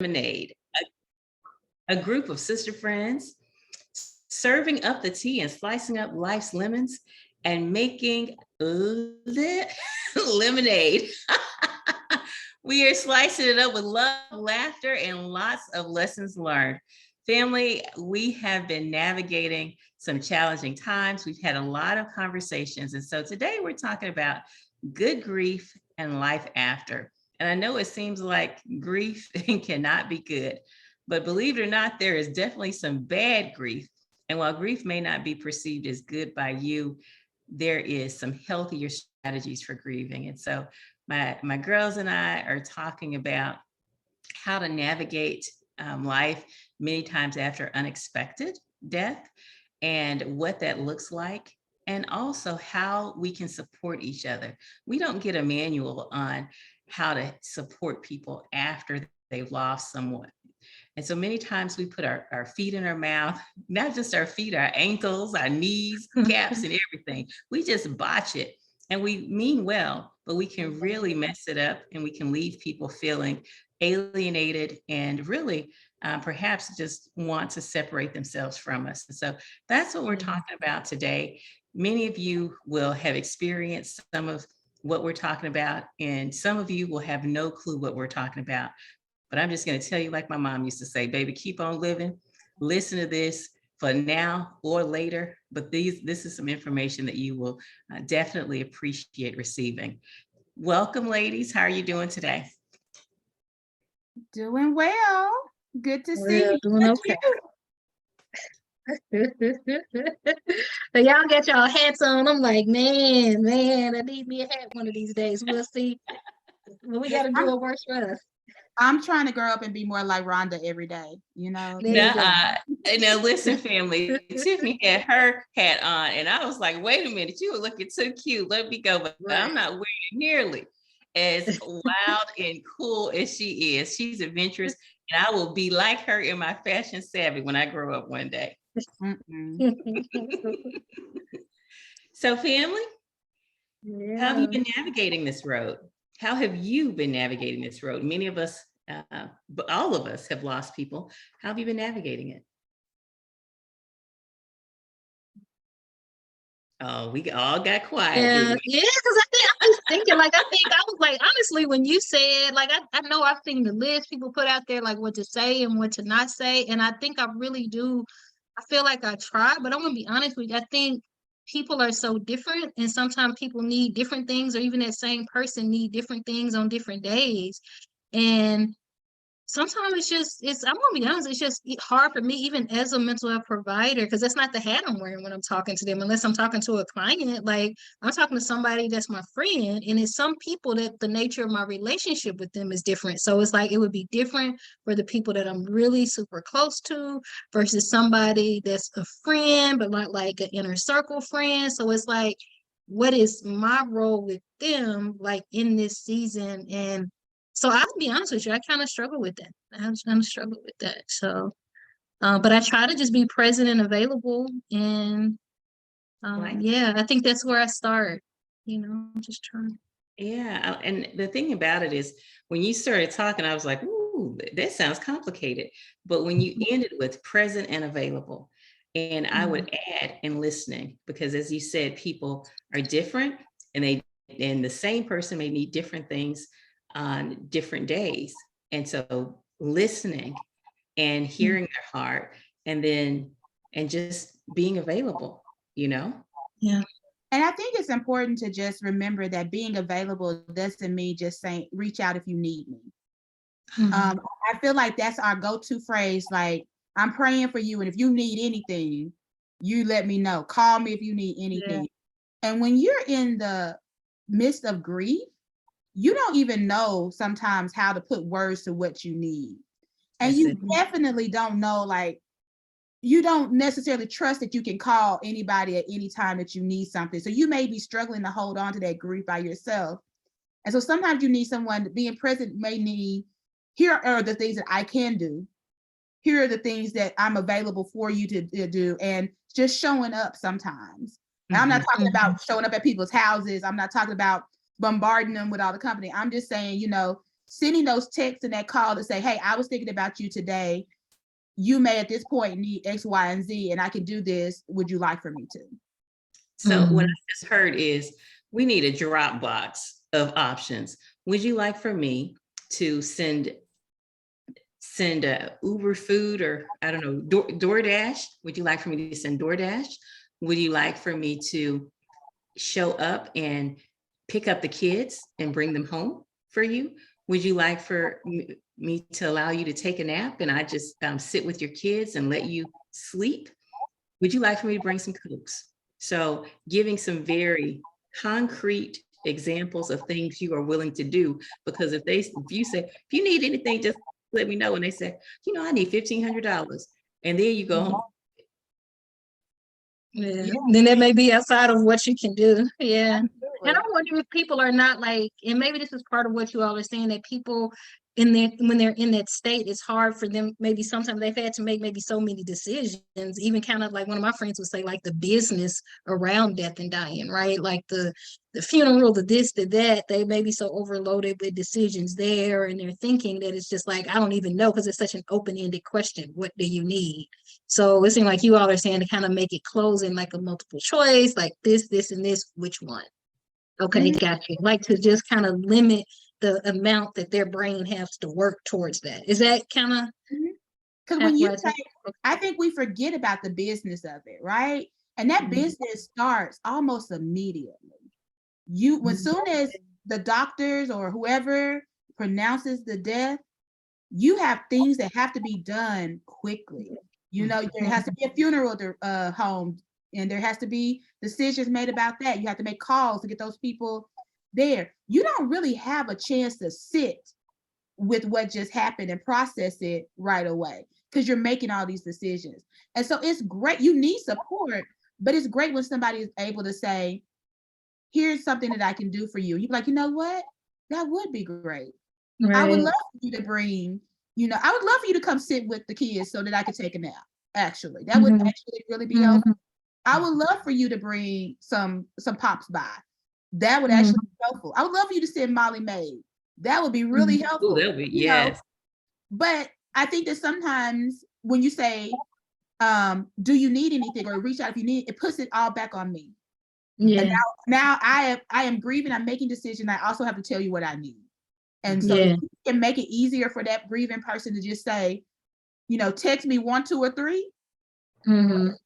Lemonade, a group of sister friends serving up the tea and slicing up life's lemons and making lemonade. We are slicing it up with love, laughter, and lots of lessons learned. Family, we have been navigating some challenging times. We've had a lot of conversations. And so today we're talking about good grief and life after. And I know it seems like grief cannot be good, but believe it or not, there is definitely some bad grief. And while grief may not be perceived as good by you, there is some healthier strategies for grieving. And so my girls and I are talking about how to navigate life many times after unexpected death and what that looks like, and also how we can support each other. We don't get a manual on how to support people after they've lost someone. And so many times we put our feet in our mouth, not just our feet, our ankles, our knees, caps, and everything. We just botch it. And we mean well, but we can really mess it up, and we can leave people feeling alienated and really perhaps just want to separate themselves from us. And so that's what we're talking about today. Many of you will have experienced some of what we're talking about, and some of you will have no clue what we're talking about. But I'm just going to tell you, like my mom used to say, baby, keep on living. Listen to this for now or later. But this is some information that you will definitely appreciate receiving. Welcome, ladies. How are you doing today? Doing well. Good to see you. Doing okay. So y'all get y'all hats on. I'm like, man, I need me a hat one of these days. We'll see. Well, we got to do what works for us. I'm trying to grow up and be more like Rhonda every day, you know? Now, listen, family, Tiffany had her hat on, and I was like, wait a minute, you were looking so cute. Let me go. But I'm not wearing it nearly as wild and cool as she is. She's adventurous, and I will be like her in my fashion savvy when I grow up one day. So, family, how have you been navigating this road? How have you been navigating this road? Many of us, but all of us have lost people. How have you been navigating it? Oh, we all got quiet. Yeah, because I was thinking, I was like, honestly, when you said, I know I've seen the list people put out there, like what to say and what to not say. And I think I really do. I feel like I try, but I'm going to be honest with you. I think people are so different, and sometimes people need different things, or even that same person need different things on different days. And sometimes I'm gonna be honest, it's just hard for me, even as a mental health provider, because that's not the hat I'm wearing when I'm talking to them, unless I'm talking to a client. Like, I'm talking to somebody that's my friend, and it's some people that the nature of my relationship with them is different. So it's like it would be different for the people that I'm really super close to versus somebody that's a friend, but not like an inner circle friend. So it's like, what is my role with them, like in this season? And so I'll be honest with you, I kind of struggle with that. So, but I try to just be present and available. And yeah, I think that's where I start, just trying. Yeah. And the thing about it is, when you started talking, I was like, ooh, that sounds complicated. But when you ended with present and available, and I would add and listening, because as you said, people are different, and the same person may need different things on different days. And so listening and hearing their heart, and just being available, Yeah. And I think it's important to just remember that being available doesn't mean just saying, reach out if you need me. I feel like that's our go-to phrase. Like, I'm praying for you, and if you need anything, you let me know. Call me if you need anything. Yeah. And when you're in the midst of grief, you don't even know sometimes how to put words to what you need. And you definitely don't know, like, you don't necessarily trust that you can call anybody at any time that you need something. So you may be struggling to hold on to that grief by yourself. And so sometimes you need someone. Being present may need, here are the things that I can do. Here are the things that I'm available for you to do. And just showing up sometimes. And I'm not talking about showing up at people's houses. I'm not talking about bombarding them with all the company. I'm just saying, sending those texts and that call to say, hey, I was thinking about you today. You may at this point need X, Y, and Z, and I can do this. Would you like for me to? So what I just heard is we need a Dropbox of options. Would you like for me to send Uber food, or I don't know, DoorDash? Would you like for me to send DoorDash? Would you like for me to show up and pick up the kids and bring them home for you? Would you like for me to allow you to take a nap and I just sit with your kids and let you sleep? Would you like for me to bring some Cokes? So giving some very concrete examples of things you are willing to do, because if you say, if you need anything, just let me know. And they say, I need $1,500. And then you go home. Yeah. Then that may be outside of what you can do. Yeah. And I wonder if people are not like, and maybe this is part of what you all are saying, that people when they're in that state, it's hard for them. Maybe sometimes they've had to make maybe so many decisions, even kind of like one of my friends would say, like the business around death and dying, right? Like the funeral, the this, the that, they may be so overloaded with decisions there, and they're thinking that it's just like, I don't even know, because it's such an open-ended question. What do you need? So it seems like you all are saying to kind of make it close in like a multiple choice, like this, and this, which one? Okay, gotcha. Like to just kind of limit the amount that their brain has to work towards that. Is that kind of? Because when you say, I think we forget about the business of it, right? And that business starts almost immediately. As soon as the doctors or whoever pronounces the death, you have things that have to be done quickly. There has to be a funeral home, and there has to be decisions made about that. You have to make calls to get those people there. You don't really have a chance to sit with what just happened and process it right away, because you're making all these decisions. And so it's great. You need support, but it's great when somebody is able to say, here's something that I can do for you. You're like, you know what? That would be great. Right. I would love for you to bring, I would love for you to come sit with the kids so that I could take a nap. Actually, that would actually really be helpful. I would love for you to bring some pops by. That would actually be helpful. I would love for you to send Molly Maid. That would be really helpful. Ooh, that would be, yes. But I think that sometimes when you say, do you need anything, or reach out if you need, it puts it all back on me. Yeah. And now I am grieving. I'm making decisions. I also have to tell you what I need. And so if you can make it easier for that grieving person to just say, text me 1, 2, or 3. And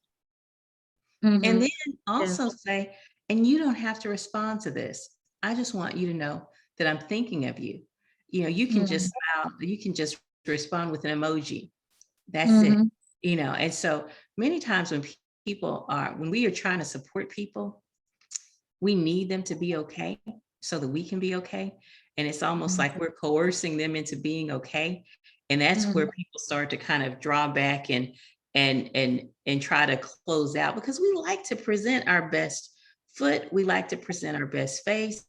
then also say, and you don't have to respond to this. I just want you to know that I'm thinking of you. You can just smile. You can just respond with an emoji. That's it. And so many times when we are trying to support people, we need them to be okay so that we can be okay. And it's almost like we're coercing them into being okay. And that's where people start to kind of draw back and try to close out, because we like to present our best foot. We like to present our best face.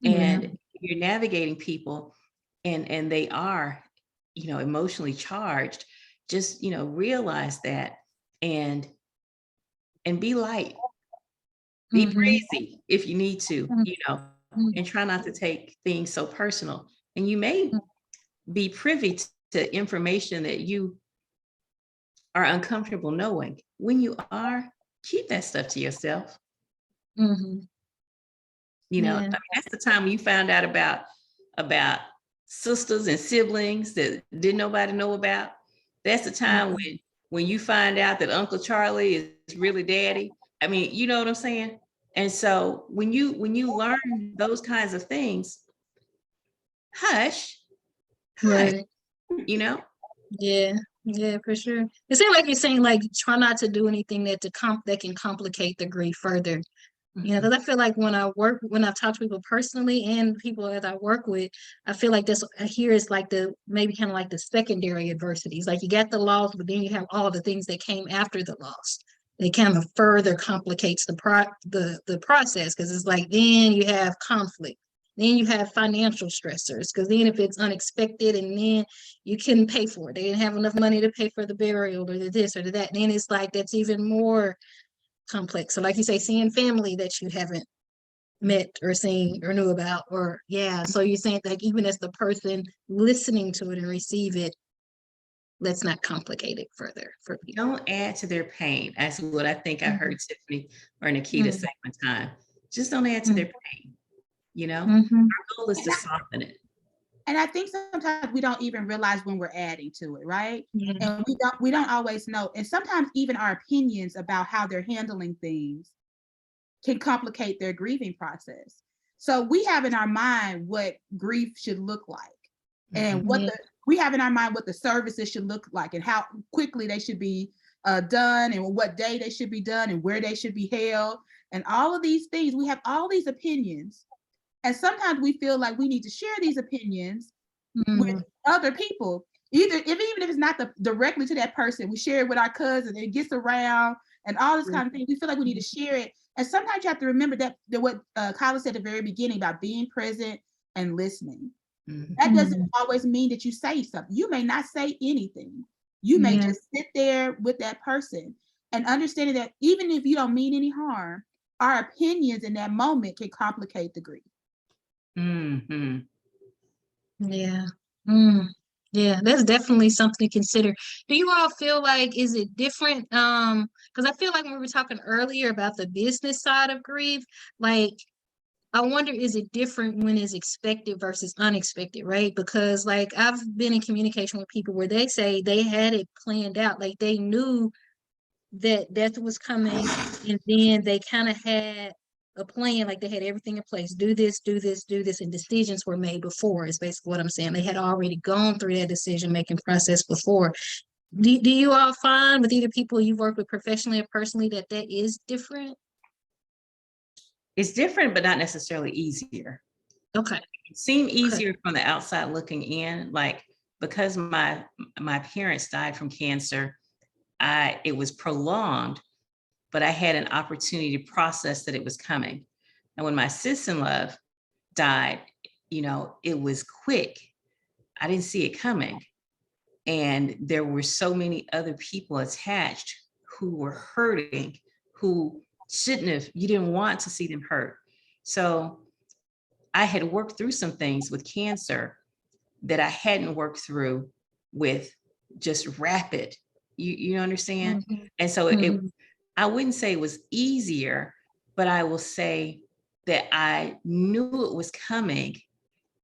And you're navigating people and they are, emotionally charged. Just, realize that and be light. Be breezy if you need to, and try not to take things so personal. And you may be privy to information that you are uncomfortable knowing. When you are, keep that stuff to yourself. I mean, that's the time when you found out about sisters and siblings that didn't nobody know about. That's the time when you find out that Uncle Charlie is really daddy. I mean, you know what I'm saying? And so when you learn those kinds of things, hush. Right. Yeah, for sure. It seems like you're saying, like, try not to do anything that can complicate the grief further. Because I feel like when I've talked to people personally and people that I work with, I feel like here is like maybe kind of like the secondary adversities. Like you got the loss, but then you have all the things that came after the loss. It kind of further complicates the process, because it's like then you have conflict. Then you have financial stressors, because then if it's unexpected and then you couldn't pay for it, they didn't have enough money to pay for the burial or the this or the that, then it's like that's even more complex. So like you say, seeing family that you haven't met or seen or knew about, or yeah. So you're saying like even as the person listening to it and receive it, let's not complicate it further for people. Don't add to their pain. That's what I think I heard Tiffany or Nikita Mm-hmm. say one time. Just don't add to their pain. Mm-hmm. Our goal is And to soften it. I think sometimes we don't even realize when we're adding to it, right? Yeah. And we don't always know. And sometimes even our opinions about how they're handling things can complicate their grieving process. So we have in our mind what grief should look like, and Mhm. Yeah. we have in our mind what the services should look like, and how quickly they should be done, and what day they should be done, and where they should be held, and all of these things. We have all these opinions, and sometimes we feel like we need to share these opinions with Mm-hmm. other people. Even if it's not directly to that person, we share it with our cousin, and it gets around, and all this kind of thing. We feel like we need to share it, and sometimes you have to remember that what Kyla said at the very beginning about being present and listening. That doesn't Mm-hmm. always mean that you say something. You may not say anything. You may Yeah. just sit there with that person, and understanding that even if you don't mean any harm, our opinions in that moment can complicate the grief. Mhm. Yeah. Mm. Yeah, that's definitely something to consider. Do you all feel like is it different? Because I feel like when we were talking earlier about the business side of grief, like I wonder is it different when it's expected versus unexpected, right? Because like I've been in communication with people where they say they had it planned out, like they knew that death was coming, and then they kind of had a plan, like they had everything in place. Do this, do this, do this, and decisions were made before. Is basically what I'm saying. They had already gone through that decision making process before. Do you all find with either people you work with professionally or personally that that is different? It's different, but not necessarily easier. Okay. It seemed Okay. easier from the outside looking in, like because my parents died from cancer, it was prolonged, but I had an opportunity to process that it was coming. And when my sister-in-law died, it was quick. I didn't see it coming. And there were so many other people attached who were hurting, who shouldn't have, you didn't want to see them hurt. So I had worked through some things with cancer that I hadn't worked through with just rapid. You understand? Mm-hmm. And so Mm-hmm. I wouldn't say it was easier, but I will say that I knew it was coming,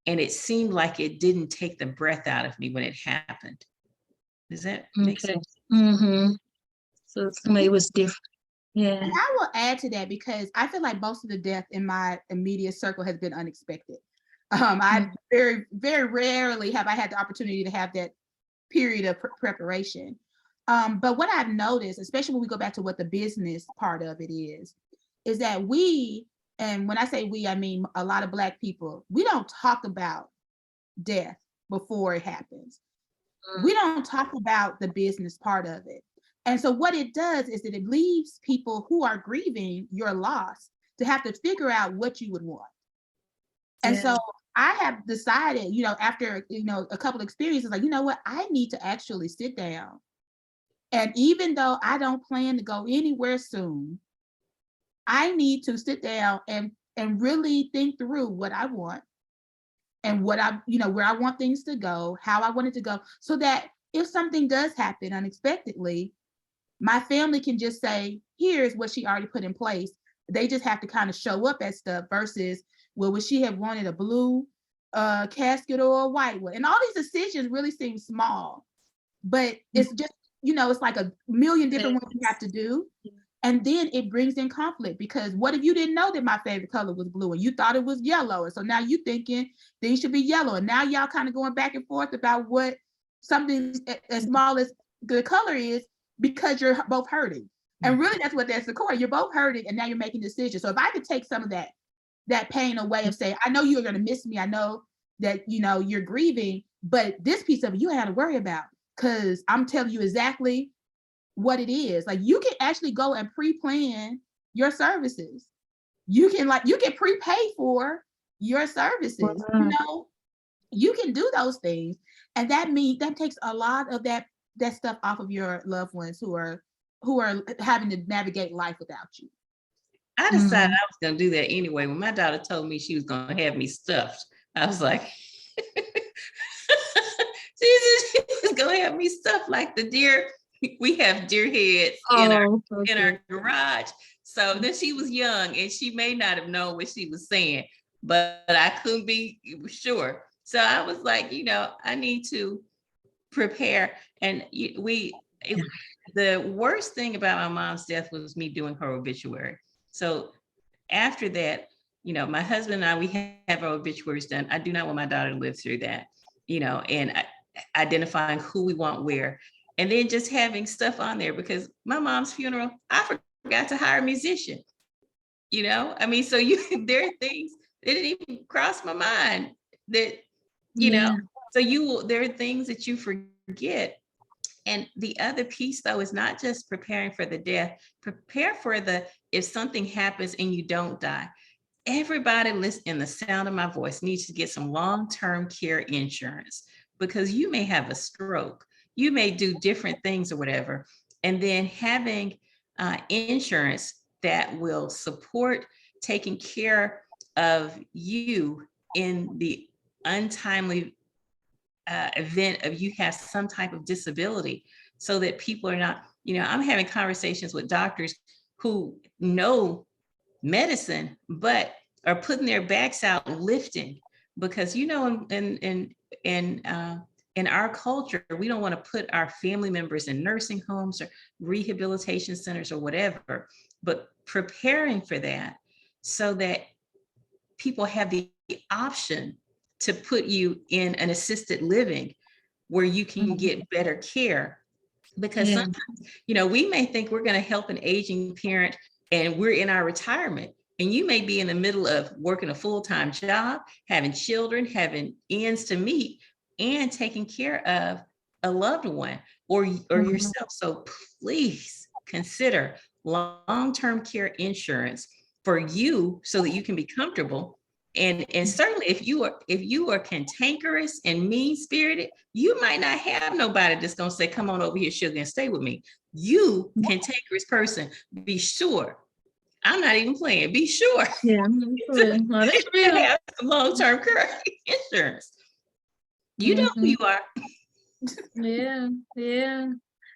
and it seemed like it didn't take the breath out of me when it happened. Does that make Okay. sense? Mm-hmm. So it was different. Yeah. And I will add to that because I feel like most of the death in my immediate circle has been unexpected. I Mm-hmm. very, very rarely have I had the opportunity to have that period of preparation. But what I've noticed, especially when we go back to what the business part of it is that and when I say we, I mean a lot of Black people, we don't talk about death before it happens. We don't talk about the business part of it. And so what it does is that it leaves people who are grieving your loss to have to figure out what you would want. And Yeah. so I have decided, after, a couple experiences, like, you know what, I need to actually sit down. And even though I don't plan to go anywhere soon, I need to sit down and really think through what I want, and where I want things to go, how I want it to go, so that if something does happen unexpectedly, my family can just say, here's what she already put in place. They just have to kind of show up at stuff versus, well, would she have wanted a blue casket or a white one? And all these decisions really seem small, but it's just, it's like a million different ones you have to do. And then it brings in conflict, because what if you didn't know that my favorite color was blue and you thought it was yellow? And so now you thinking things should be yellow. And now y'all kind of going back and forth about what something as small as the color is, because you're both hurting. And really that's what that's the core. You're both hurting, and now you're making decisions. So if I could take some of that pain away of saying, I know you're gonna miss me. I know that you're grieving, but this piece of it you had to worry about, because I'm telling you exactly what it is. Like, you can actually go and pre-plan your services. You can prepay for your services. Wow. You can do those things. And that takes a lot of that stuff off of your loved ones who are having to navigate life without you. I decided Mhm. I was going to do that anyway. When my daughter told me she was going to have me stuffed, I was like, she was going to have me stuffed like the deer. We have deer heads Oh, in okay. our garage. So then she was young and she may not have known what she was saying, but I couldn't be sure. So I was like, I need to prepare. And the worst thing about my mom's death was me doing her obituary. So after that, my husband and I, we have our obituaries done. I do not want my daughter to live through that, and identifying who we want where. And then just having stuff on there, because my mom's funeral, I forgot to hire a musician. I mean, so there are things that didn't even cross my mind that, Yeah. there are things that you forget. And the other piece, though, is not just preparing for the death, prepare for if something happens and you don't die. Everybody listening in the sound of my voice needs to get some long-term care insurance, because you may have a stroke, you may do different things or whatever. And then having insurance that will support taking care of you in the untimely event of you have some type of disability, so that people are not, I'm having conversations with doctors who know medicine, but are putting their backs out lifting, because, in our culture, we don't want to put our family members in nursing homes or rehabilitation centers or whatever, but preparing for that so that people have the option to put you in an assisted living where you can get better care. Because Yeah. sometimes, we may think we're going to help an aging parent and we're in our retirement, and you may be in the middle of working a full-time job, having children, having ends to meet, and taking care of a loved one or yourself. So please consider long-term care insurance for you so that you can be comfortable. And certainly if you are cantankerous and mean-spirited, you might not have nobody that's going to say, come on over here, sugar, and stay with me. You, cantankerous person, be sure. I'm not even playing. Be sure Yeah. No, that's to real. have some long-term care insurance. You know who you are. Yeah. Yeah.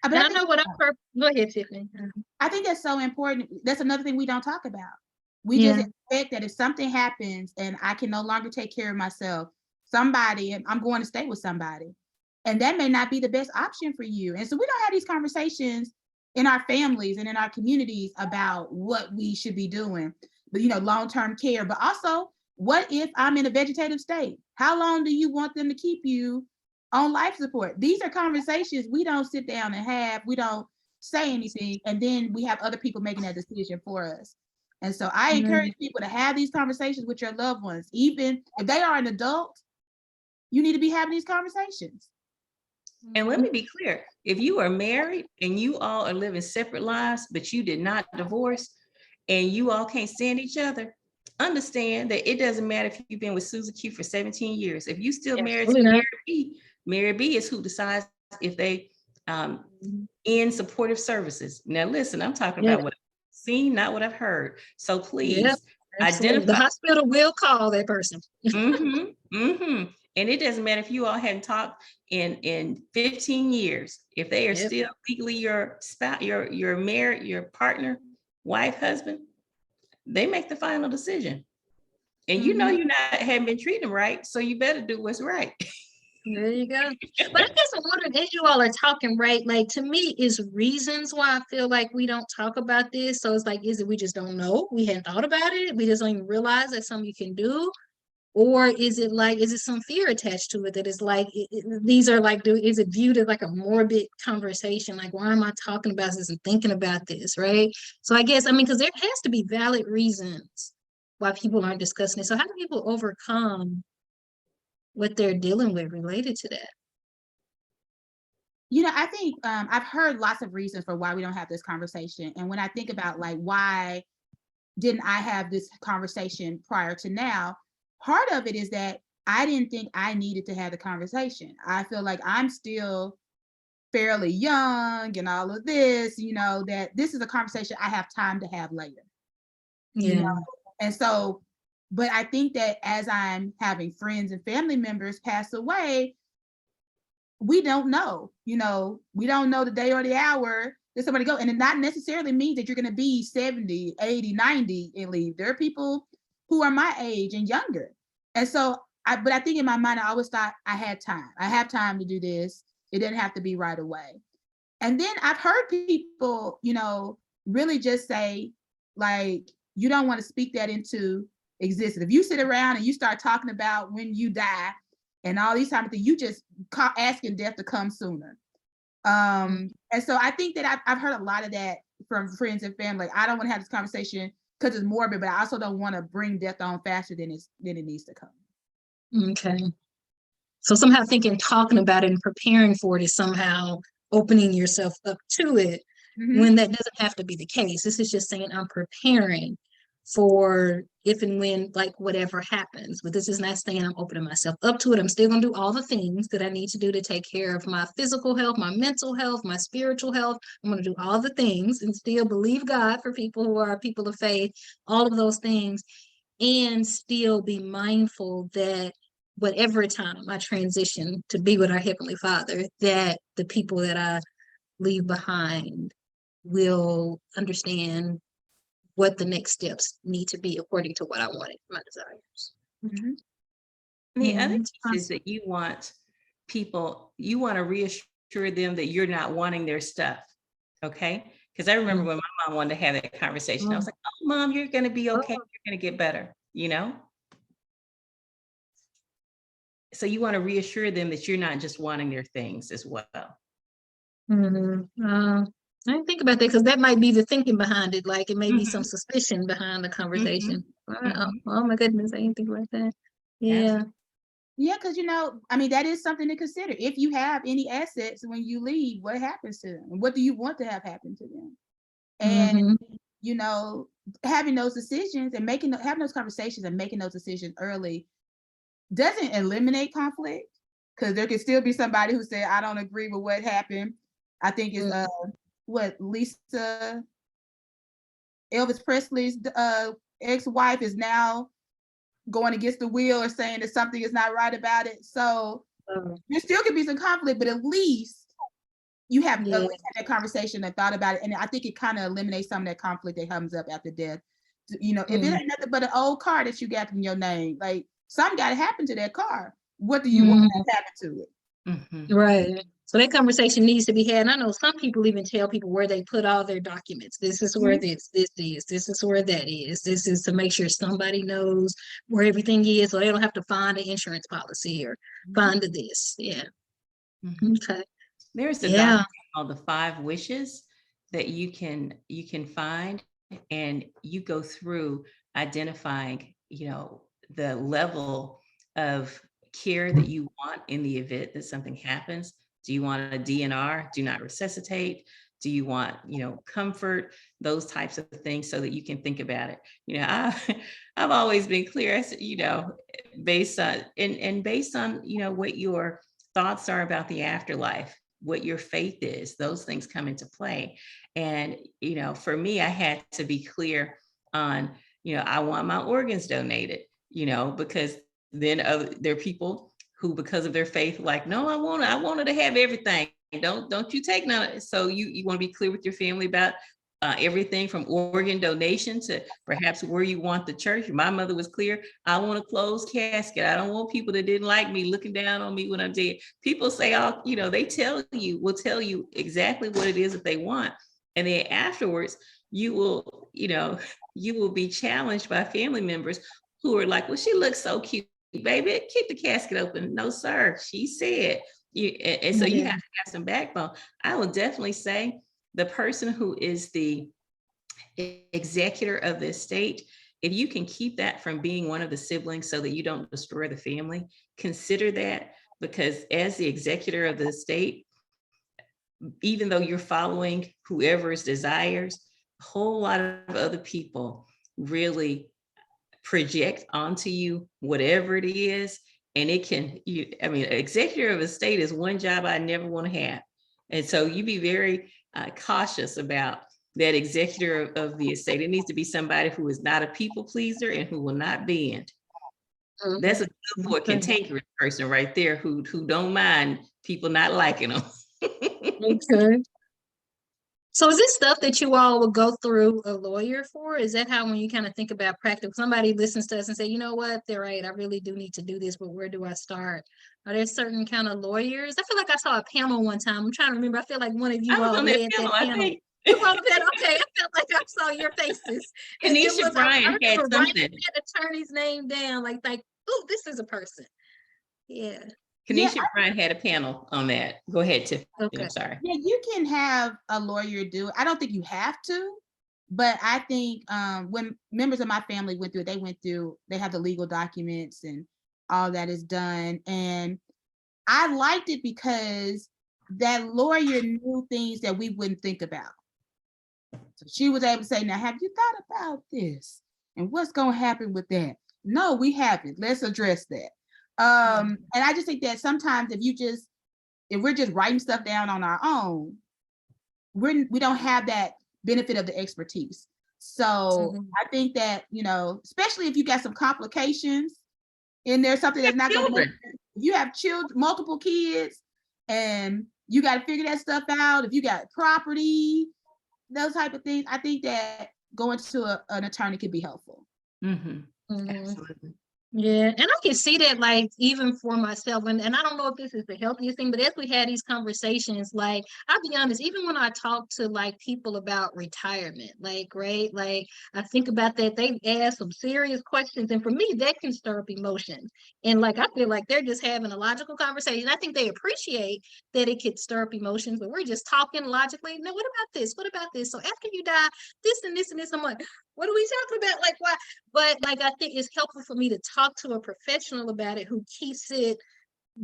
But And I I think know what go ahead, Tiffany. I think that's so important. That's another thing we don't talk about. We just Yeah. expect that if something happens and I can no longer take care of myself, I'm going to stay with somebody. And that may not be the best option for you. And so we don't have these conversations in our families and in our communities about what we should be doing. But long-term care, but also what if I'm in a vegetative state? How long do you want them to keep you on life support? These are conversations we don't sit down and have. We don't say anything, and then we have other people making that decision for us. And so I encourage people to have these conversations with your loved ones. Even if they are an adult, you need to be having these conversations. And let me be clear, if you are married and you all are living separate lives, but you did not divorce and you all can't stand each other, understand that it doesn't matter if you've been with Susie Q for 17 years. If you still married to Mary B is who decides if they end supportive services. Now, listen, I'm talking about what I've seen, not what I've heard. So please Absolutely. The identify. hospital will call that person. And it doesn't matter if you all hadn't talked in 15 years. If they are still legally your spouse, your married, your partner, wife, husband, they make the final decision. And you're not haven't been treating them right, so you better do what's right. There you go. But I guess I'm wondering, as you all are talking, right? Like, to me, is reasons why I feel like we don't talk about this. So it's like, is it we just don't know? We hadn't thought about it. We just don't even realize that's something you can do. Or is it some fear attached to it that is like, these are like, is it viewed as like a morbid conversation? Like, why am I talking about this and thinking about this, right? So I guess, I mean, because there has to be valid reasons why people aren't discussing it. So how do people overcome what they're dealing with related to that? I think I've heard lots of reasons for why we don't have this conversation. And when I think about like, why didn't I have this conversation prior to now? Part of it is that I didn't think I needed to have the conversation. I feel like I'm still fairly young and all of this, that this is a conversation I have time to have later. you Yeah. know? And so, but I think that as I'm having friends and family members pass away, we don't know, we don't know the day or the hour that somebody go. And it not necessarily means that you're going to be 70, 80, 90 and leave. There are people who are my age and younger. And so, but I think in my mind, I always thought I had time. I have time to do this. It didn't have to be right away. And then I've heard people, really just say, like, you don't want to speak that into existence. If you sit around and you start talking about when you die and all these type of things, you just asking death to come sooner. And so I think that I've heard a lot of that from friends and family. I don't want to have this conversation because it's morbid, but I also don't want to bring death on faster than it needs to come. Okay. So somehow thinking, talking about it and preparing for it is somehow opening yourself up to it, when that doesn't have to be the case. This is just saying I'm preparing for if and when, like, whatever happens. But this is not saying I'm opening myself up to it. I'm still going to do all the things that I need to do to take care of my physical health, my mental health, my spiritual health. I'm going to do all the things and still believe God for people who are people of faith, all of those things, and still be mindful that whatever time I transition to be with our Heavenly Father, that the people that I leave behind will understand what the next steps need to be according to what I wanted, my desires. And the other piece is that you want to reassure them that you're not wanting their stuff. Okay. Because I remember when my mom wanted to have that conversation, I was like, oh, Mom, you're going to be okay. You're going to get better, So you want to reassure them that you're not just wanting their things as well. I didn't think about that because that might be the thinking behind it. Like it may be some suspicion behind the conversation. Oh my goodness, I didn't think about that. Yeah. Yeah, because that is something to consider. If you have any assets when you leave, what happens to them? What do you want to have happen to them? And having those decisions and having those conversations and making those decisions early doesn't eliminate conflict, because there could still be somebody who said, I don't agree with what happened. I think it's Lisa, Elvis Presley's ex-wife, is now going against the wheel or saying that something is not right about it. So there still could be some conflict, but at least you have at least had that conversation and thought about it. And I think it kind of eliminates some of that conflict that comes up after death. If it ain't nothing but an old car that you got in your name, like, something got to happen to that car. What do you want to happen to it? Right. So that conversation needs to be had. And I know some people even tell people where they put all their documents. This is where this is. This is where that is. This is to make sure somebody knows where everything is, so they don't have to find an insurance policy or find this. Yeah. Okay. There's a document called the 5 Wishes that you can find, and you go through identifying, the level of care that you want in the event that something happens. Do you want a DNR, do not resuscitate? Do you want, comfort, those types of things, so that you can think about it. I've always been clear. I said, based on, what your thoughts are about the afterlife, what your faith is, those things come into play. And, for me, I had to be clear on, I want my organs donated, because then there are people who, because of their faith, like, no, I wanted to have everything. Don't you take none. So you want to be clear with your family about everything from organ donation to perhaps where you want the church. My mother was clear. I want a closed casket. I don't want people that didn't like me looking down on me when I'm dead. People say, they will tell you exactly what it is that they want. And then afterwards, you will be challenged by family members who are like, well, she looks so cute, baby, keep the casket open. No, sir, she said. So you have to have some backbone. I will definitely say the person who is the executor of the estate, if you can keep that from being one of the siblings so that you don't destroy the family, consider that, because as the executor of the estate, even though you're following whoever's desires, a whole lot of other people really project onto you whatever it is. And it can, executor of a state is one job I never want to have. And so you be very cautious about that executor of the estate. It needs to be somebody who is not a people pleaser and who will not bend. That's a good for a cantankerous person right there who don't mind people not liking them. Okay. So is this stuff that you all would go through a lawyer for? Is that how, when you kind of think about practice, somebody listens to us and say, you know what, they're right, I really do need to do this, but where do I start? Are there certain kind of lawyers? I feel like I saw a panel one time. I'm trying to remember. I feel like one of you I was all on led that panel, that I panel. think. You were on the panel? Okay, I felt like I saw your faces. And it Kanisha was, Bryant I had remember writing something. that attorney's name down, like, oh, this is a person. Yeah. Kanisha Bryant had a panel on that. Go ahead, Tiffany. Okay. I'm sorry. Yeah, you can have a lawyer do it. I don't think you have to, but I think when members of my family went through it, they have the legal documents and all that is done. And I liked it because that lawyer knew things that we wouldn't think about. So she was able to say, now, have you thought about this? And what's going to happen with that? No, we haven't. Let's address that. And I just think that sometimes if we're just writing stuff down on our own, we don't have that benefit of the expertise. So I think that, especially if you got some complications in there, something that's not going to make, if you have children, multiple kids, and you got to figure that stuff out, if you got property, those type of things, I think that going to an attorney could be helpful. Absolutely. Yeah, and I can see that, like, even for myself, and I don't know if this is the healthiest thing, but as we had these conversations, like, I'll be honest, even when I talk to like people about retirement, like, right, like, I think about that, they ask some serious questions, and for me, that can stir up emotions. And like, I feel like they're just having a logical conversation. I think they appreciate that it could stir up emotions, but we're just talking logically. No, what about this? What about this? So after you die, this and this and this, I'm like, what are we talking about? Like, why? But like, I think it's helpful for me to talk to a professional about it who keeps it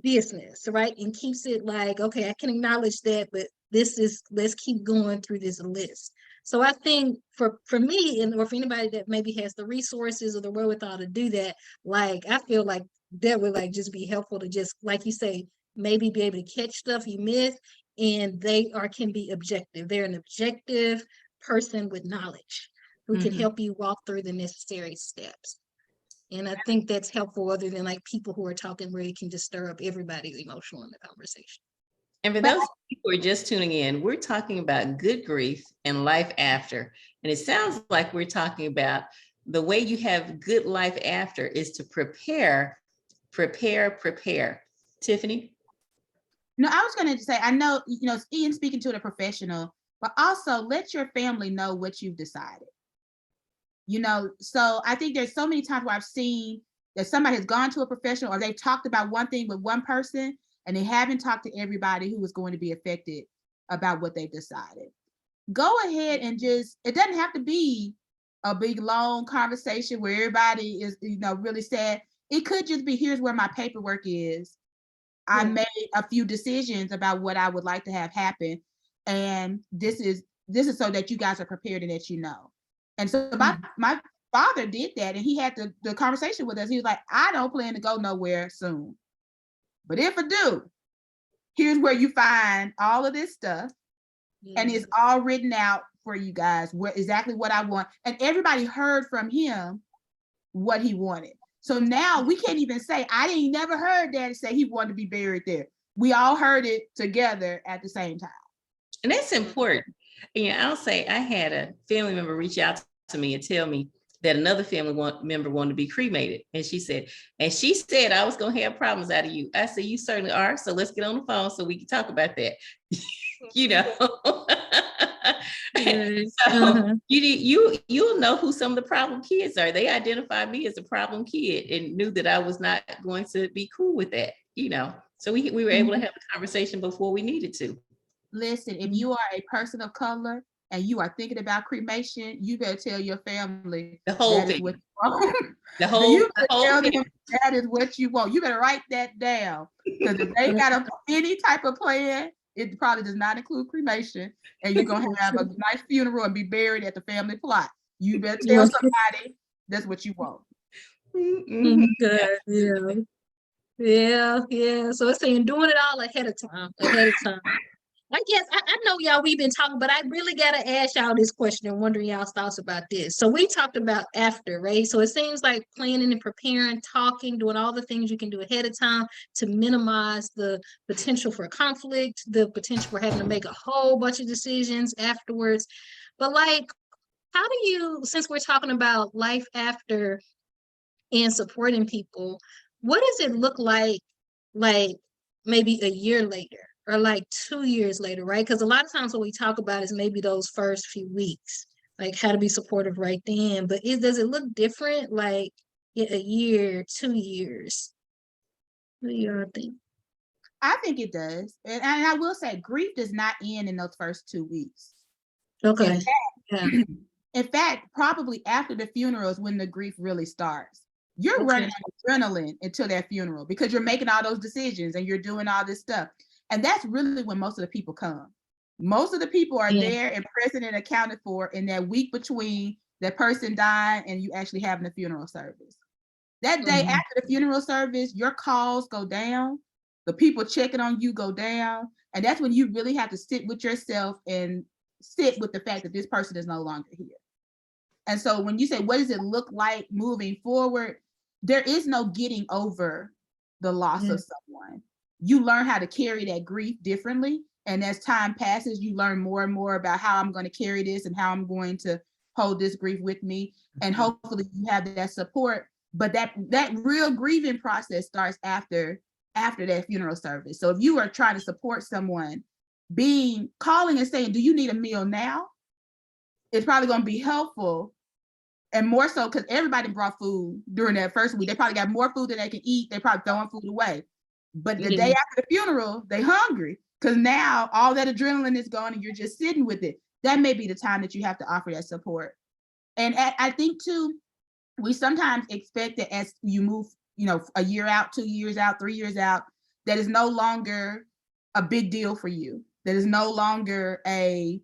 business, right? And keeps it like, okay, I can acknowledge that, but let's keep going through this list. So I think for me, or for anybody that maybe has the resources or the wherewithal to do that, like, I feel like that would like just be helpful to just, like you say, maybe be able to catch stuff you miss, and can be objective. They're an objective person with knowledge who can help you walk through the necessary steps. And I think that's helpful, other than like people who are talking where it can just stir up everybody's emotional in the conversation. And for those people who are just tuning in, we're talking about good grief and life after. And it sounds like we're talking about the way you have good life after is to prepare. Tiffany? No, I was going to say, I know, Ian speaking to the professional, but also let your family know what you've decided. So I think there's so many times where I've seen that somebody has gone to a professional, or they've talked about one thing with one person and they haven't talked to everybody who is going to be affected about what they've decided. Go ahead and it doesn't have to be a big, long conversation where everybody is, really sad. It could just be, here's where my paperwork is. I made a few decisions about what I would like to have happen. And this is so that you guys are prepared and that you know. And so my father did that, and he had the conversation with us. He was like, I don't plan to go nowhere soon. But if I do, here's where you find all of this stuff. And it's all written out for you guys, exactly what I want. And everybody heard from him what he wanted. So now we can't even say, I ain't never heard Daddy say he wanted to be buried there. We all heard it together at the same time. And that's important. I'll say I had a family member reach out to me and tell me that another family member wanted to be cremated. And she said I was going to have problems out of you. I said, you certainly are. So let's get on the phone so we can talk about that. So you'll know who some of the problem kids are. They identified me as a problem kid and knew that I was not going to be cool with that, So we were able to have a conversation before we needed to. Listen, if you are a person of color and you are thinking about cremation, you better tell your family the whole that thing. Is what you want. You tell them that is what you want. You better write that down, because if they got any type of plan, it probably does not include cremation, and you're gonna have a nice funeral and be buried at the family plot. You better tell somebody that's what you want. Yeah. So it's saying doing it all ahead of time. Like, yes, I know y'all, we've been talking, but I really gotta ask y'all this question and wondering y'all's thoughts about this. So we talked about after, right? So it seems like planning and preparing, talking, doing all the things you can do ahead of time to minimize the potential for conflict, the potential for having to make a whole bunch of decisions afterwards. But like, how do you, since we're talking about life after and supporting people, what does it look like maybe a year later or like 2 years later, right? Because a lot of times what we talk about is maybe those first few weeks, like how to be supportive right then. But does it look different like a year, 2 years? What do y'all think? I think it does. And I will say grief does not end in those first 2 weeks. Okay. Yeah. In fact, probably after the funeral is when the grief really starts. You're running on adrenaline until that funeral because you're making all those decisions and you're doing all this stuff. And that's really when most of the people come. Most of the people are there and present and accounted for in that week between that person dying and you actually having the funeral service. That day after the funeral service, your calls go down. The people checking on you go down. And that's when you really have to sit with yourself and sit with the fact that this person is no longer here. And so when you say, what does it look like moving forward? There is no getting over the loss of someone. You learn how to carry that grief differently. And as time passes, you learn more and more about how I'm going to carry this and how I'm going to hold this grief with me. And hopefully you have that support. But that real grieving process starts after that funeral service. So if you are trying to support someone, calling and saying, do you need a meal now? It's probably going to be helpful. And more so because everybody brought food during that first week. They probably got more food than they can eat. They probably throwing food away. But the day after the funeral, they hungry because now all that adrenaline is gone and you're just sitting with it. That may be the time that you have to offer that support. And I think too, we sometimes expect that as you move, a year out, 2 years out, 3 years out, that is no longer a big deal for you. That is no longer a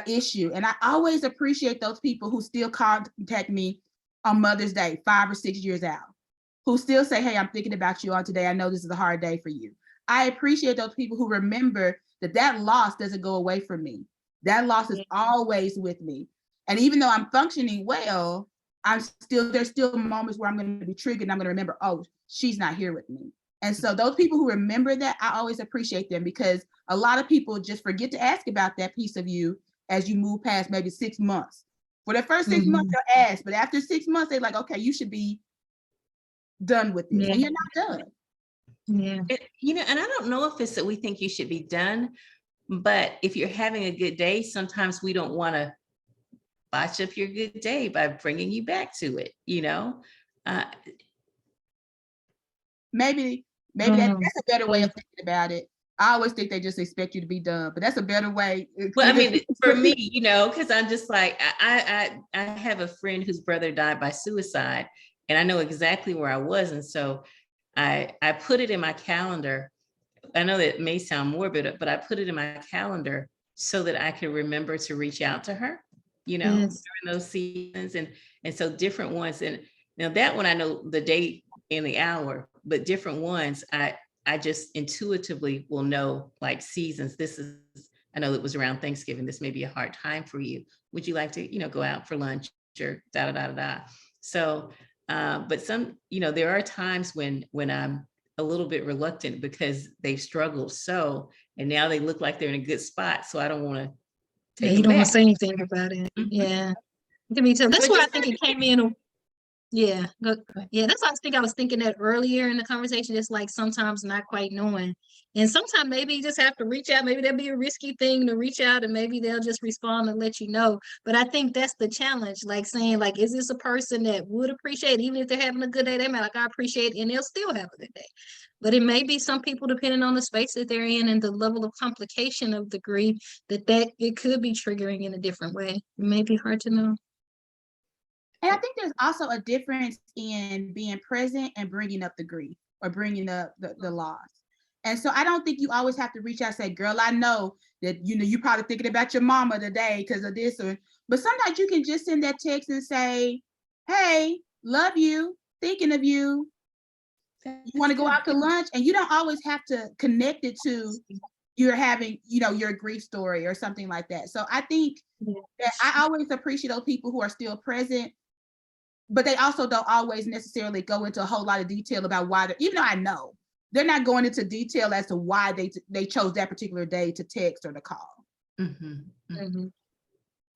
issue. And I always appreciate those people who still contact me on Mother's Day, 5 or 6 years out, who still say, hey, I'm thinking about you on today. I know this is a hard day for you. I appreciate those people who remember that loss doesn't go away from me. That loss is always with me. And even though I'm functioning well, there's still moments where I'm going to be triggered and I'm going to remember, oh, she's not here with me. And so those people who remember that, I always appreciate them because a lot of people just forget to ask about that piece of you as you move past maybe 6 months. For the first 6 months, they'll ask, but after 6 months, they're like, okay, you should be done with this. And you're not done. Yeah. And I don't know if it's that we think you should be done, but if you're having a good day, sometimes we don't want to botch up your good day by bringing you back to it, Maybe that's a better way of thinking about it. I always think they just expect you to be done, but that's a better way. Well, I mean, for me, because I'm just like, I have a friend whose brother died by suicide, and I know exactly where I was. And so I put it in my calendar. I know that it may sound morbid, but I put it in my calendar so that I could remember to reach out to her, during those seasons. And so different ones. And now that one, I know the date and the hour, but different ones, I just intuitively will know like seasons. I know it was around Thanksgiving. This may be a hard time for you. Would you like to, go out for lunch or da, da, da, da, da. So, but there are times when I'm a little bit reluctant because they've struggled so, and now they look like they're in a good spot. So I don't want to take you don't want to say back. anything about it. Yeah. Give me too. That's why I think it came in. Yeah, that's why I was thinking that earlier in the conversation, just like sometimes not quite knowing. And sometimes maybe you just have to reach out. Maybe that'd be a risky thing to reach out and maybe they'll just respond and let you know. But I think that's the challenge, like saying, like, is this a person that would appreciate, even if they're having a good day, they might like, I appreciate it, and they'll still have a good day. But it may be some people, depending on the space that they're in and the level of complication of the grief, that it could be triggering in a different way. It may be hard to know. And I think there's also a difference in being present and bringing up the grief or bringing up the loss. And so I don't think you always have to reach out and say, girl, I know that, you're probably thinking about your mama today because of this. But sometimes you can just send that text and say, hey, love you, thinking of you. You want to go out to lunch? And you don't always have to connect it to you're having, your grief story or something like that. So I think that I always appreciate those people who are still present, but they also don't always necessarily go into a whole lot of detail about why even though I know they're not going into detail as to why they chose that particular day to text or to call.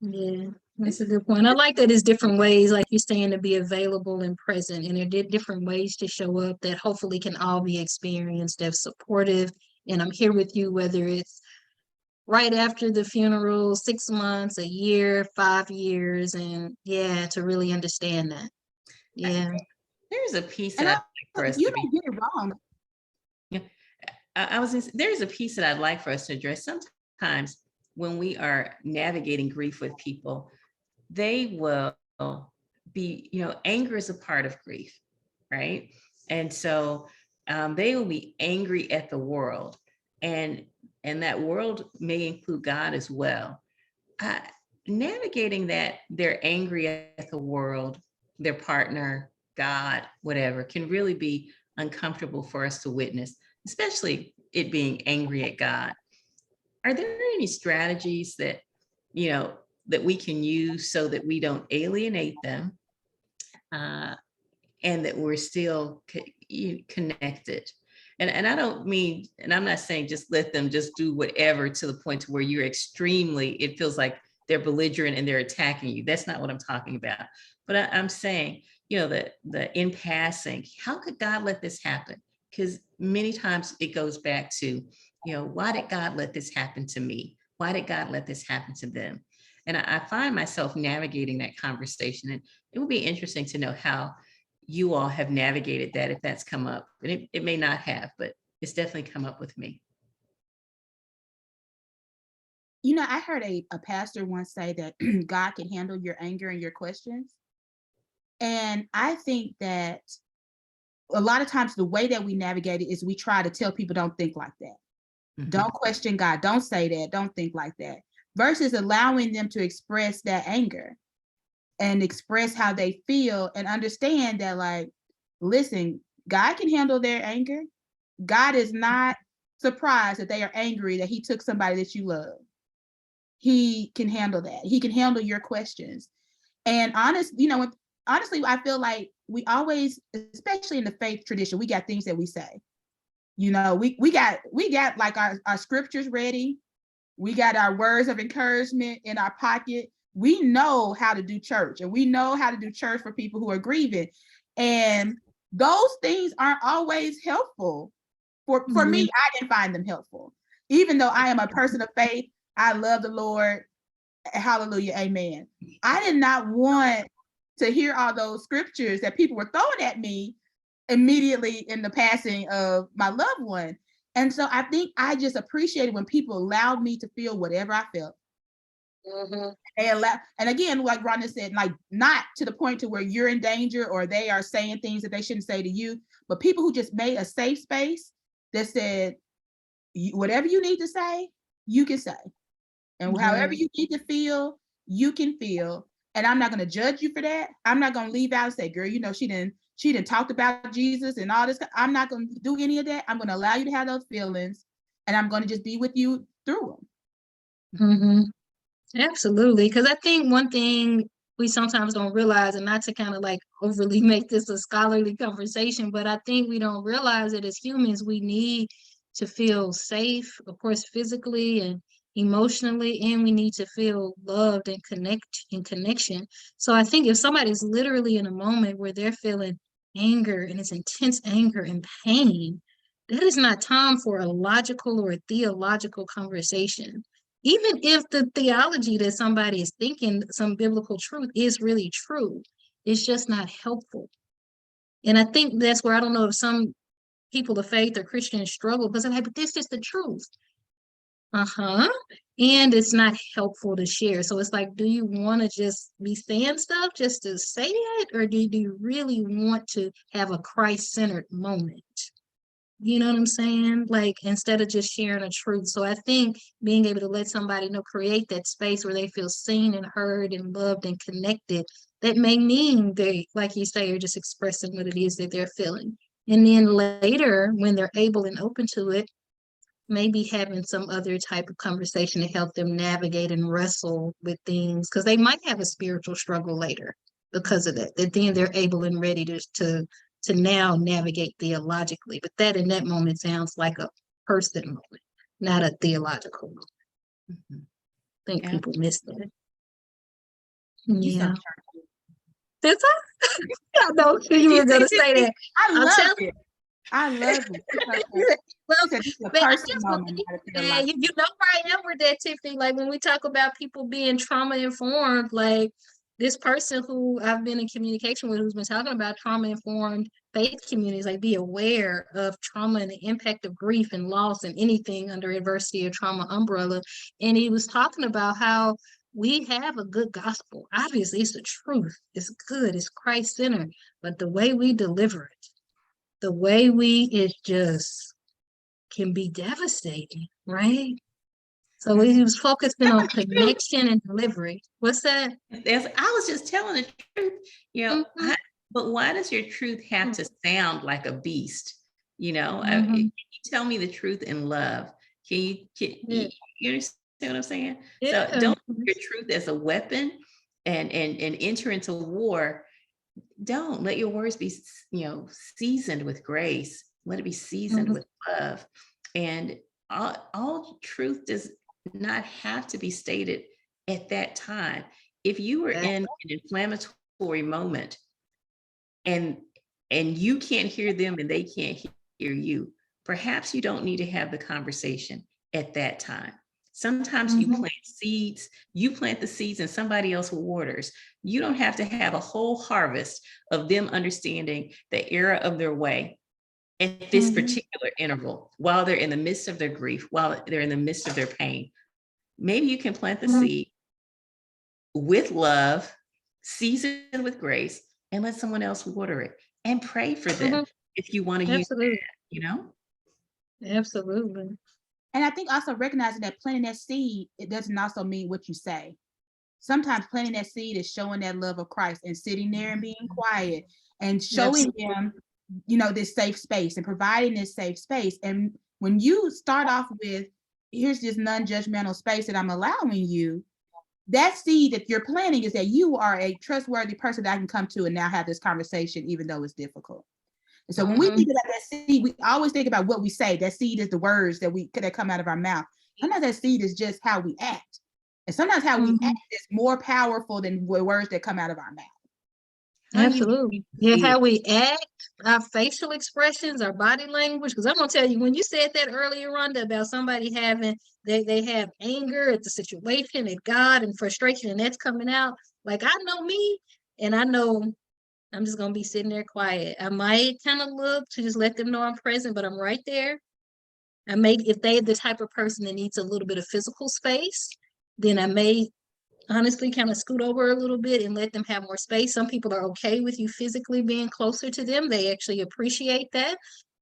Yeah, that's a good point. I like that it's different ways, like you're saying, to be available and present, and there are different ways to show up that hopefully can all be experienced as supportive. And I'm here with you, whether it's right after the funeral, 6 months, a year, 5 years, and to really understand that. Yeah. There's a piece And that I'd like for us you to don't get it wrong. There's a piece that I'd like for us to address. Sometimes when we are navigating grief with people, they will be, anger is a part of grief, right? And so they will be angry at the world, and that world may include God as well. Navigating that, they're angry at the world, their partner, God, whatever, can really be uncomfortable for us to witness, especially it being angry at God. Are there any strategies that, that we can use so that we don't alienate them, and that we're still connected? And I don't mean, and I'm not saying just let them just do whatever to the point to where you're it feels like they're belligerent and they're attacking you. That's not what I'm talking about. But I'm saying, the in passing, how could God let this happen? Because many times it goes back to, why did God let this happen to me? Why did God let this happen to them? And I find myself navigating that conversation, and it would be interesting to know how you all have navigated that, if that's come up. And it may not have, but it's definitely come up with me. I heard a pastor once say that God can handle your anger and your questions. And I think that a lot of times the way that we navigate it is we try to tell people don't think like that. Don't question God. Don't say that. Don't think like that. Versus allowing them to express that anger and express how they feel and understand that, like, listen, God can handle their anger. God is not surprised that they are angry that he took somebody that you love. He can handle that. He can handle your questions. And honestly, I feel like we always, especially in the faith tradition, we got things that we say. We got like our scriptures ready. We got our words of encouragement in our pocket. We know how to do church, and we know how to do church for people who are grieving. And those things aren't always helpful. For me, I didn't find them helpful. Even though I am a person of faith, I love the Lord. Hallelujah. Amen. I did not want to hear all those scriptures that people were throwing at me immediately in the passing of my loved one. And so I think I just appreciated when people allowed me to feel whatever I felt. And again, like Rhonda said, like, not to the point to where you're in danger or they are saying things that they shouldn't say to you, but people who just made a safe space that said, whatever you need to say, you can say. And however you need to feel, you can feel. And I'm not going to judge you for that. I'm not going to leave out and say, girl, she didn't talk about Jesus and all this. I'm not going to do any of that. I'm going to allow you to have those feelings, and I'm going to just be with you through them. Absolutely. Because I think one thing we sometimes don't realize, and not to kind of like overly make this a scholarly conversation, but I think we don't realize that as humans, we need to feel safe, of course, physically and emotionally, and we need to feel loved and connection. So I think if somebody's literally in a moment where they're feeling anger, and it's intense anger and pain, that is not time for a logical or a theological conversation. Even if the theology that somebody is thinking, some biblical truth, is really true, it's just not helpful. And I think that's where, I don't know if some people of faith or Christians struggle, because they're like, but this is the truth. And it's not helpful to share. So it's like, do you want to just be saying stuff just to say it? Or do you really want to have a Christ-centered moment? You know what I'm saying? Like, instead of just sharing a truth. So I think being able to let somebody create that space where they feel seen and heard and loved and connected, that may mean they, like you say, are just expressing what it is that they're feeling. And then later, when they're able and open to it, maybe having some other type of conversation to help them navigate and wrestle with things, because they might have a spiritual struggle later because of that. That then they're able and ready to now navigate theologically. But that in that moment sounds like a person moment, not a theological moment. Mhm. I think Yeah. people miss that. You so Yeah. churchy. That's all. I know you were gonna say that. I I'll love tell it. I love it. You're so you. churchy. Well, You said this is a man, I person just moment, believe, not a man, theological. you know where I am with that, Tiffany. Like when we talk about people being trauma informed, like this person who I've been in communication with, who's been talking about trauma informed faith communities, like be aware of trauma and the impact of grief and loss and anything under adversity or trauma umbrella. And he was talking about how we have a good gospel. Obviously, it's the truth. It's good. It's Christ centered. But the way we deliver it, the way it just can be devastating, right? So he was focusing on connection and delivery. What's that? I was just telling the truth, Mhm. but why does your truth have to sound like a beast? Can Mhm. you tell me the truth in love? Can Yeah. you understand what I'm saying? So Yeah. don't use your truth as a weapon and enter into war. Don't let your words be, seasoned with grace. Let it be seasoned Mhm. with love. And all truth does not have to be stated at that time. If you were in an inflammatory moment and you can't hear them and they can't hear you, perhaps you don't need to have the conversation at that time. Sometimes you Mhm. plant the seeds and somebody else waters. You don't have to have a whole harvest of them understanding the era of their way at this Mhm. particular interval while they're in the midst of their grief, while they're in the midst of their pain. Maybe you can plant the Mhm. seed with love, seasoned with grace, and let someone else water it and pray for them Mhm. if you want to use Absolutely. that, you know? Absolutely. And I think also recognizing that planting that seed, it doesn't also mean what you say. Sometimes planting that seed is showing that love of Christ and sitting there and being quiet and showing Absolutely. them, this safe space and providing this safe space. And when you start off with, here's this non-judgmental space that I'm allowing you, that seed that you're planting is that you are a trustworthy person that I can come to and now have this conversation, even though it's difficult. And so when we Mhm. think about that seed, we always think about what we say. That seed is the words that come out of our mouth. Sometimes that seed is just how we act. And sometimes how we Mhm. act is more powerful than the words that come out of our mouth. How you Absolutely. Yeah, feel. how we act, our facial expressions, our body language. Because I'm gonna tell you, when you said that earlier, Rhonda, about somebody having they have anger at the situation, at God, and frustration, and that's coming out. Like I know me, and I know I'm just gonna be sitting there quiet. I might kind of look to just let them know I'm present, but I'm right there. I may, if they're the type of person that needs a little bit of physical space, then I may honestly kind of scoot over a little bit and let them have more space. Some people are okay with you physically being closer to them. They actually appreciate that.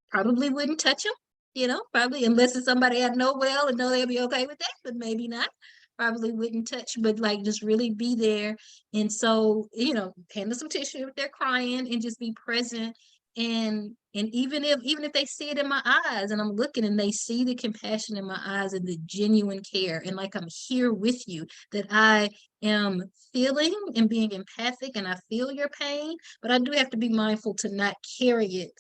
Probably wouldn't touch them, probably unless it's somebody I know well and know they'll be okay with that, but maybe not. Probably wouldn't touch, but like just really be there. And so, hand them some tissue if they're crying and just be present. And even if they see it in my eyes and I'm looking and they see the compassion in my eyes and the genuine care and like I'm here with you, that I am feeling and being empathic and I feel your pain, but I do have to be mindful to not carry it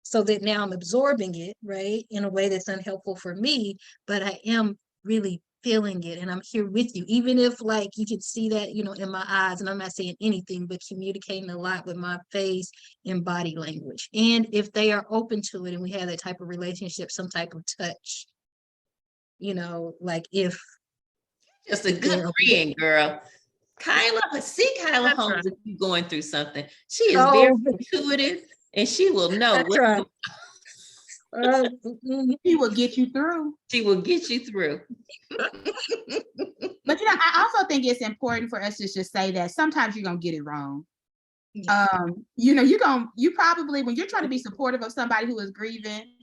so that now I'm absorbing it, right, in a way that's unhelpful for me, but I am really feeling it and I'm here with you, even if like you can see that, in my eyes, and I'm not saying anything, but communicating a lot with my face and body language. And if they are open to it and we have that type of relationship, some type of touch, like if Just a good they're open. friend, girl. Khiela That's Holmes right. if you're going through something. She is very Oh, intuitive and she will know that's what right. Mhm. He will get you through. she will get you through. But I also think it's important for us to just say that sometimes you're gonna get it wrong. Yeah. You probably, when you're trying to be supportive of somebody who is grieving,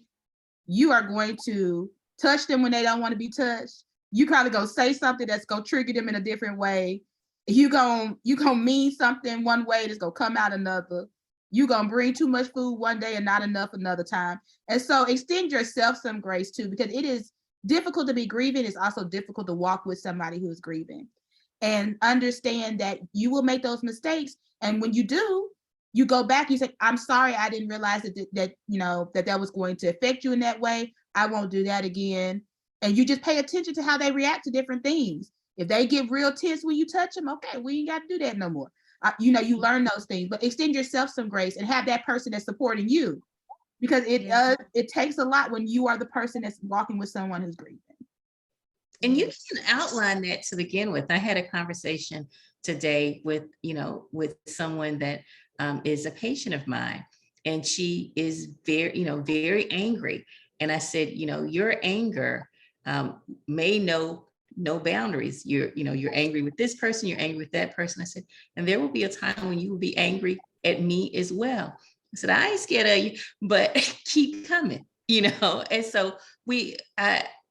you are going to touch them when they don't want to be touched. You probably go say something that's gonna trigger them in a different way. You gonna mean something one way that's gonna come out another. you're going to bring too much food one day and not enough another time. And so extend yourself some grace too, because it is difficult to be grieving. It's also difficult to walk with somebody who is grieving, and understand that you will make those mistakes. And when you do, you go back, you say, I'm sorry, I didn't realize that was going to affect you in that way. I won't do that again. And you just pay attention to how they react to different things. If they get real tense when you touch them, okay, we ain't got to do that no more. You learn those things, but extend yourself some grace and have that person that's supporting you, because it takes a lot when you are the person that's walking with someone who's grieving. And you can outline that to begin with. I had a conversation today with someone that is a patient of mine, and she is very angry. And I said, your anger may know no boundaries. You're angry with this person, you're angry with that person. I said, and there will be a time when you will be angry at me as well. I said, I ain't scared of you, but keep coming, And so we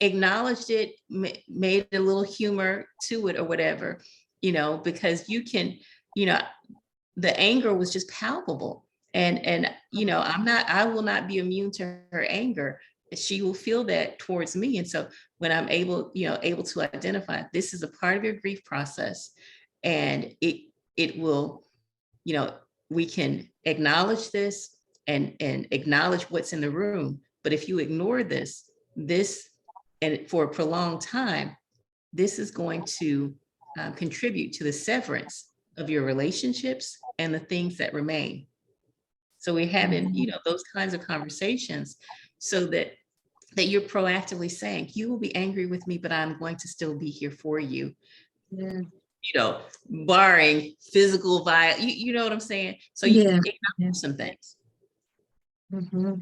acknowledged it, made a little humor to it or whatever, because you can, the anger was just palpable. And I will not be immune to her anger. She will feel that towards me. And so when I'm able to identify, this is a part of your grief process, and it will, we can acknowledge this and acknowledge what's in the room. But if you ignore this, and for a prolonged time, this is going to contribute to the severance of your relationships and the things that remain. So we're having, those kinds of conversations, so that you're proactively saying, you will be angry with me, but I'm going to still be here for you. Yeah. Barring physical violence, you know what I'm saying? So you can acknowledge some things. Mm-hmm.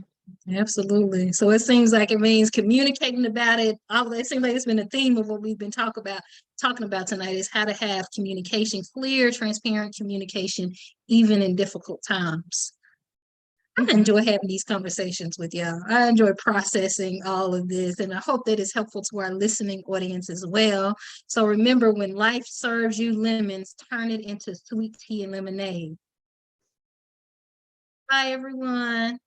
Absolutely. So it seems like it means communicating about it. It seems like it's been a theme of what we've been talking about tonight, is how to have communication, clear, transparent communication, even in difficult times. I enjoy having these conversations with y'all. I enjoy processing all of this, and I hope that is helpful to our listening audience as well. So remember, when life serves you lemons, turn it into sweet tea and lemonade. Bye, everyone.